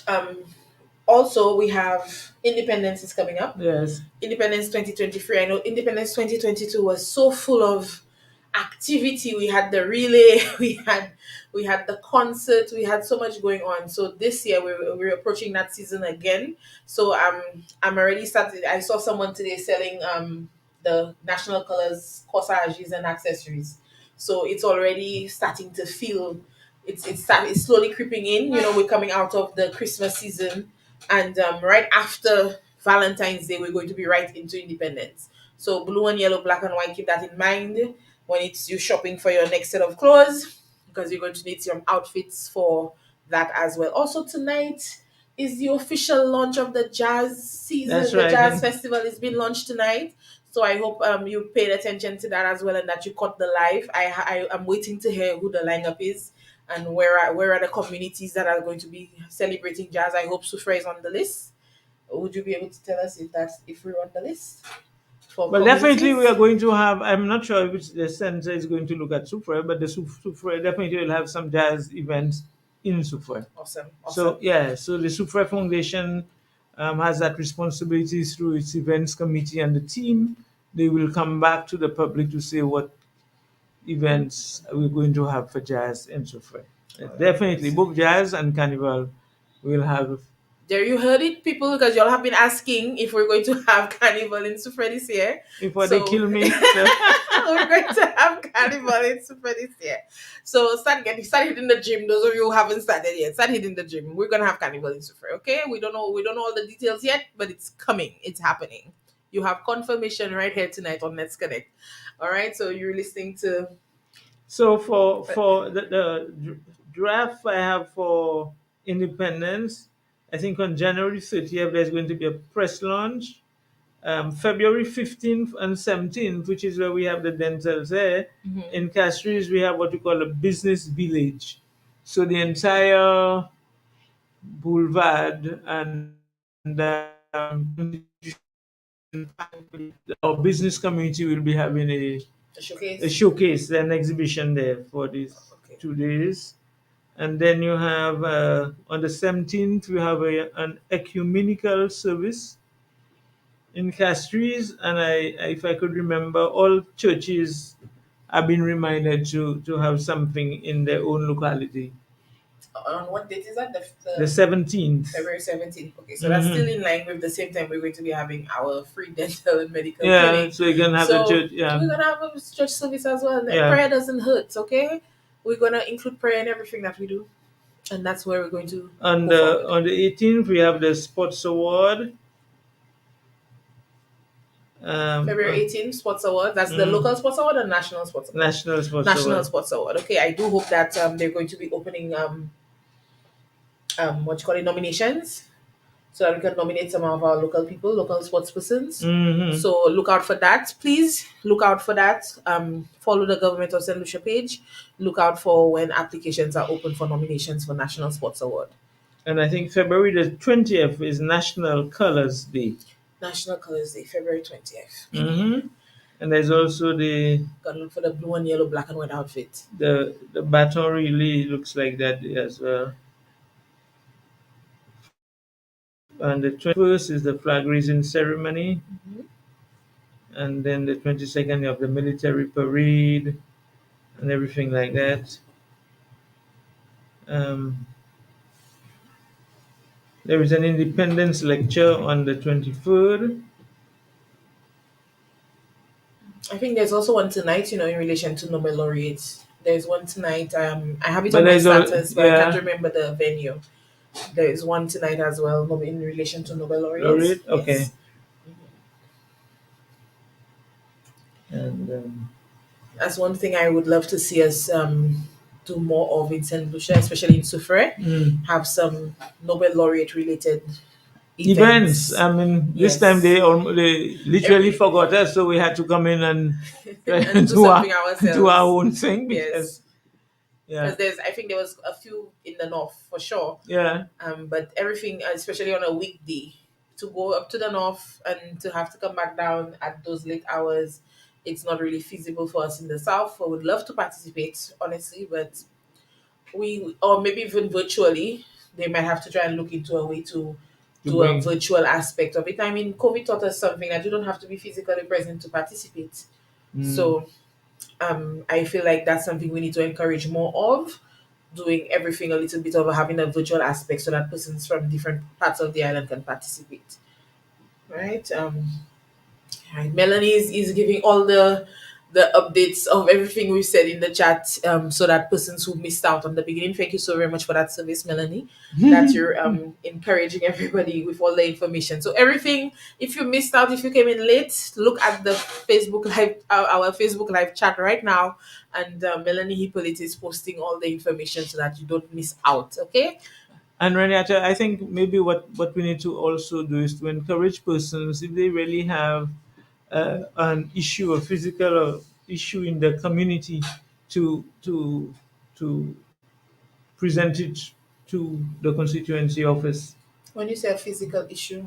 Um, Also, we have Independence is coming up. Yes. Independence 2023. I know Independence 2022 was so full of activity. We had the relay, we had the concert, we had so much going on. So this year we're approaching that season again. So I'm already started. I saw someone today selling the national colors corsages and accessories. So it's already starting to feel it's slowly creeping in. We're coming out of the Christmas season, and right after Valentine's Day, we're going to be right into Independence. So blue and yellow, black and white, keep that in mind when it's you shopping for your next set of clothes, because you're going to need some outfits for that as well. Also tonight is the official launch of the jazz That's season. The right. jazz And festival is being launched tonight. So I hope you paid attention to that as well, and that you caught the live. I am waiting to hear who the lineup is and where are the communities that are going to be celebrating jazz. I hope Sufra is on the list. Would you be able to tell us if we're on the list for well, definitely we are communities? going to have. I'm not sure which the center is going to look at Sufre, but the Sufre definitely will have some jazz events in Sufre. Awesome, So awesome. yeah, so the Sufre Foundation has that responsibility through its events committee and the team. They will come back to the public to say what events we're going to have for jazz and so forth. Definitely, both jazz and carnival will have. There you heard it, people, because y'all have been asking if we're going to have carnival in Sufre this year. Before they So kill me, so we're going to have carnival in Sufre this year. So start hitting the gym. Those of you who haven't started yet, start hitting the gym. We're gonna have carnival in Sufre. Okay, we don't know all the details yet, but it's coming. It's happening. You have confirmation right here tonight on Let's Connect. All right, so you're listening to. so for the draft I have for Independence, I think on January 30th there's going to be a press launch. February 15th and 17th, which is where we have the dentals there. In Castries, we have what we call a business village. So the entire boulevard and our business community will be having A a showcase. showcase, an exhibition there for these Okay. 2 days. And then you have on the 17th, we have an ecumenical service in Castries, and if I could remember, all churches have been reminded to have something in their own locality. On what date is that? The 17th. February 17th. Okay, so that's still Hmm. in line with the same time we're going to be having our free dental and medical Yeah, clinic. so you can have the So church. Yeah, we're gonna have a church service as well. yeah. Prayer doesn't hurt, okay? We're gonna include prayer in everything that we do, and that's where we're going to On go forward. the 18th, we have the sports award. February 18th, Sports Award. That's the Mm, local sports award and national sports award. national sports National award. sports award. Okay, I do hope that they're going to be opening what you call it, nominations, so that we can nominate some of our local people, local sports persons. Hmm. So look out for that. Please look out for that. Follow the Government of St. Lucia page. Look out for when applications are open for nominations for National Sports Award. And I think February the 20th is National Colors Day. National Colors Day, February 20th. Hmm. And there's also Gotta look for the blue and yellow, black and white outfit. the baton relay looks like that day as well. And the 21st is the flag raising ceremony, Mhm. and then the 22nd you have the military parade and everything like that. Um, there is an independence lecture on the 23rd. I think there's also one tonight, in relation to Nobel laureates. There's one tonight. I have it But on my there's all, status, but I can't yeah, remember the venue. There is one tonight as well, in relation to Nobel laureates. laureate, okay. Yes. And That's one thing I would love to see us do more of in St. Lucia, especially in Soufre. mm, Have some Nobel laureate related events. events. I mean, this time Yes. they literally Every forgot us, so we had to come in and and do do our something do our ourselves. own thing Yes. because yeah, Because I think there was a few in the north for sure. yeah. But everything, especially on a weekday, to go up to the north and to have to come back down at those late hours, it's not really feasible for us in the south. I would love to participate, honestly, but or maybe even virtually, they might have to try and look into a way to To do a bring. virtual aspect of it. I mean, COVID taught us something that you don't have to be physically present to participate. Mm, So I feel like that's something we need to encourage more of, doing everything a little bit of having a virtual aspect so that persons from different parts of the island can participate. Right? Right. Melanie is giving all the updates of everything we said in the chat, so that persons who missed out on the beginning. Thank you so very much for that service, Melanie. That you're encouraging everybody with all the information. So everything, if you missed out, if you came in late, look at the Facebook live, our Facebook live chat right now, and Melanie Hippolyte is posting all the information so that you don't miss out. Okay. And Reneata, I think maybe what we need to also do is to encourage persons if they really have an issue, a physical issue in the community, to present it to the constituency office. When you say a physical issue.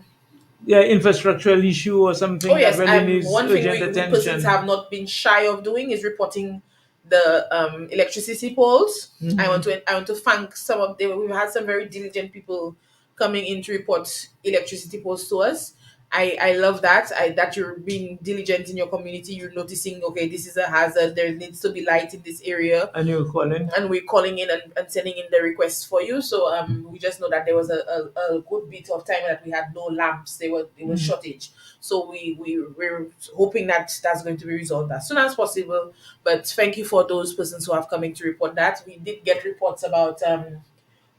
Yeah, infrastructural issue or Oh something that yes, really needs one thing urgent we persons attention. have not been shy of doing is reporting the electricity poles. Hmm. I want to thank some of them. We've had some very diligent people coming in to report electricity posts to us. I love that. That you're being diligent in your community. You're noticing, okay, this is a hazard. There needs to be light in this area, And you calling? and we're calling in and sending in the requests for you. So we just know that there was a good bit of time that we had no lamps. There was shortage. So we're hoping that that's going to be resolved as soon as possible. But thank you for those persons who have come in to report that. We did get reports about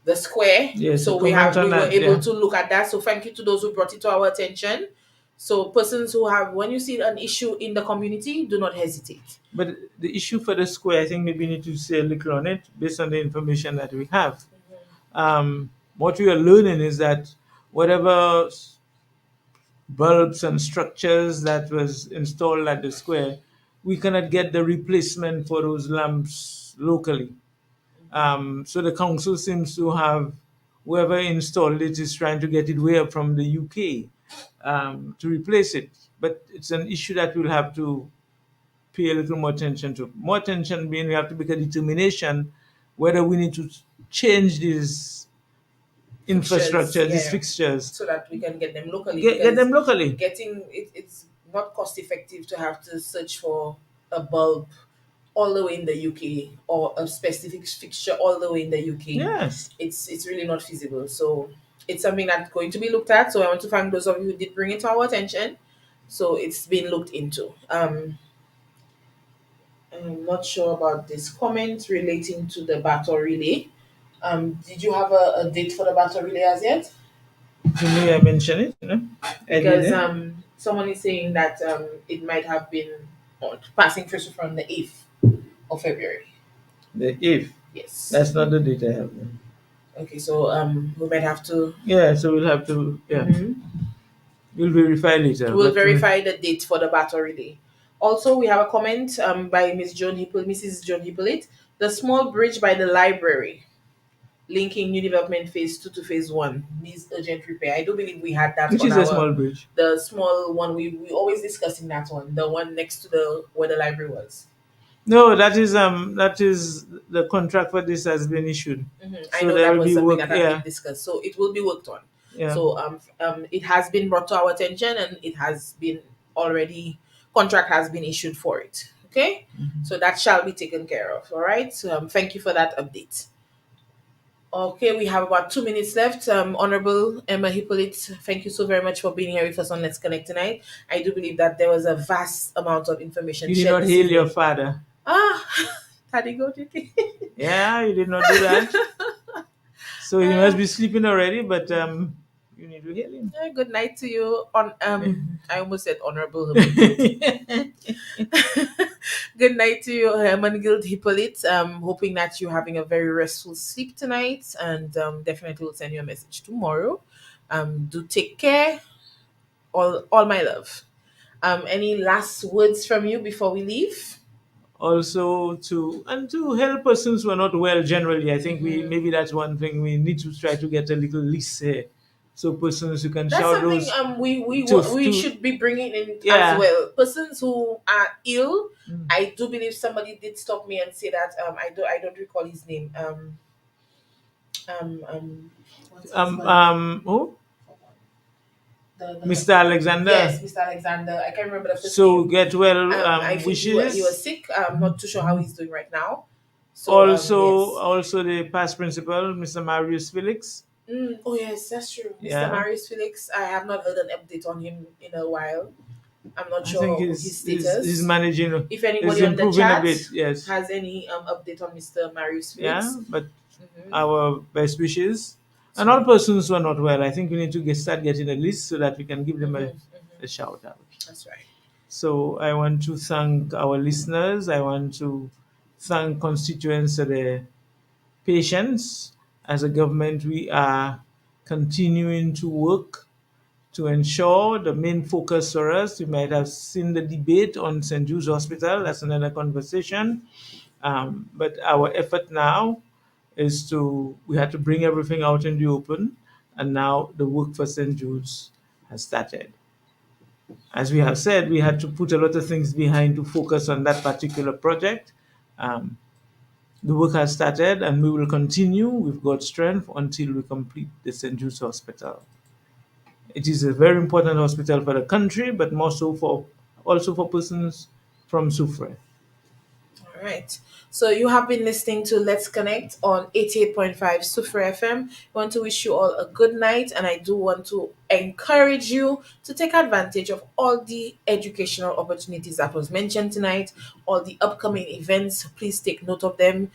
the square. Yes, to So comment we on were that. able Yeah. to look at that. So thank you to those who brought it to our attention. So persons who have, when you see an issue in the community, do not hesitate. But the issue for the square, I think maybe we need to say a little on it based on the information that we have. What we are learning is that whatever bulbs and structures that was installed at the square, we cannot get the replacement for those lamps locally. So the council seems to have, whoever installed it is trying to get it way up from the UK to replace it. But it's an issue that we'll have to pay a little more attention to. More attention being we have to make a determination whether we need to change these Fixtures, infrastructure, these yeah, fixtures, so that we can get them locally, get because them locally. it's not cost effective to have to search for a bulb all the way in the UK, or a specific fixture all the way in the UK. Yes. It's really not feasible. So it's something that's going to be looked at. So I want to thank those of you who did bring it to our attention. So it's been looked into. I'm not sure about this comment relating to the battle relay. Did you have a date for the battle relay as yet? To me, I mentioned it. I did Because it. someone is saying that it might have been passing first from the 8th of February. The if. Yes. That's not the date I have. Then. Okay, so we might have to. Yeah, so we'll have to. Yeah, we'll verify later. We'll But verify the date for the battle relay. Also, we have a comment by Mrs. John Hippolyte. The small bridge by the library linking new development phase 2 to phase 1 needs urgent repair. I do believe we had that which on is a our, small bridge. the small one. We always discussing that one, the one next to the where the library was. No, that is the contract for this has been issued. I So know there that will was be something work. that had been Yeah, discussed, so it will be worked on. yeah. So it has been brought to our attention, and it has been already, contract has been issued for it. Okay, so that shall be taken care of. All right. So thank you for that update. Okay, we have about 2 minutes left. Honorable Emma Hippolyte, thank you so very much for being here with us on Let's Connect tonight. I do believe that there was a vast amount of information You did shared not this hail your evening. father. Ah, Tadigo, did he? Yeah, you did not do that. So he must be sleeping already. But you need to hail him. Good night to you. On I almost said Honorable Herman Guild. Good night to you, Herman Guild Hippolyte. Hoping that you're having a very restful sleep tonight, and definitely will send you a message tomorrow. Do take care. All my love. Any last words from you before we leave? Also to help persons who are not well generally. I think we maybe that's one thing we need to try to get a little list here, so persons who can That's shout something those we to should be bringing in as yeah. well. Persons who are ill. I do believe somebody did stop me and say that I don't recall his name. What's Who? the Mr. Alexander. yes, Mr. Alexander. I can't remember the first So name. get well I think he was wishes. sick. I'm not too sure how he's doing right now. So Also, yes. also the past principal, Mr. Marius Felix. Oh yes, that's true. Mr. Yeah, Marius Felix. I have not heard an update on him in a while. I'm not I think sure his he's status. managing, If is anybody on the improving a chat bit. Yes, has any update on Mr. Marius yeah, Felix, but mm-hmm. our best wishes and all So, persons who are not well. I think we need to start getting a list so that we can give them a shout out. that's right. So I want to thank our listeners. I want to thank constituents for their patience. As a government, we are continuing to work to ensure the main focus for us. You might have seen the debate on St. Jude's Hospital. That's another conversation. But our effort now is we had to bring everything out in the open, and now the work for St. Jude's has started. As we have said, we had to put a lot of things behind to focus on that particular project. Um, The work has started, and we will continue with God's strength until we complete the St. Jude's Hospital. It is a very important hospital for the country, but more so for also for persons from Sufre. All right. So you have been listening to Let's Connect on 88.5 Super FM. I want to wish you all a good night, and I do want to encourage you to take advantage of all the educational opportunities that was mentioned tonight, all the upcoming events. Please take note of them.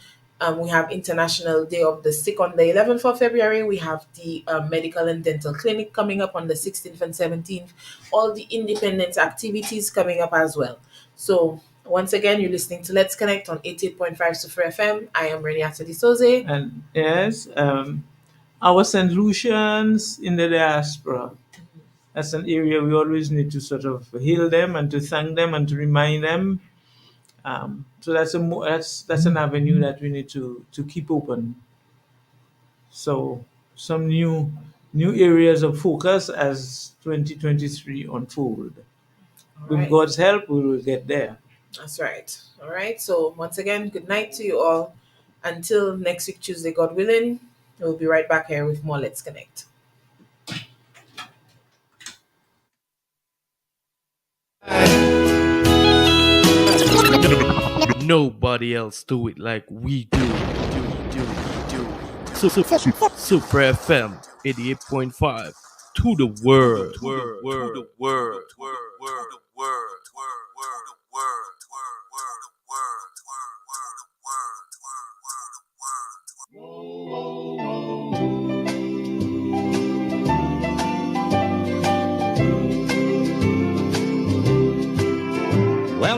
We have International Day of the Sick on the 11th of February. We have the Medical and Dental Clinic coming up on the 16th and 17th. All the independence activities coming up as well. So once again, you're listening to Let's Connect on 88.5 Super FM. I am Reneata Dusauzay. And yes, our St. Lucians in the diaspora. That's an area we always need to sort of hail them and to thank them and to remind them. So that's an avenue that we need to keep open. So some new areas of focus as 2023 unfold. All With right. God's help, we will get there. That's right. All right. So once again, good night to you all. Until next week, Tuesday, God willing, we'll be right back here with more Let's Connect. Nobody else do it like we do. Super FM 88.5 to the world.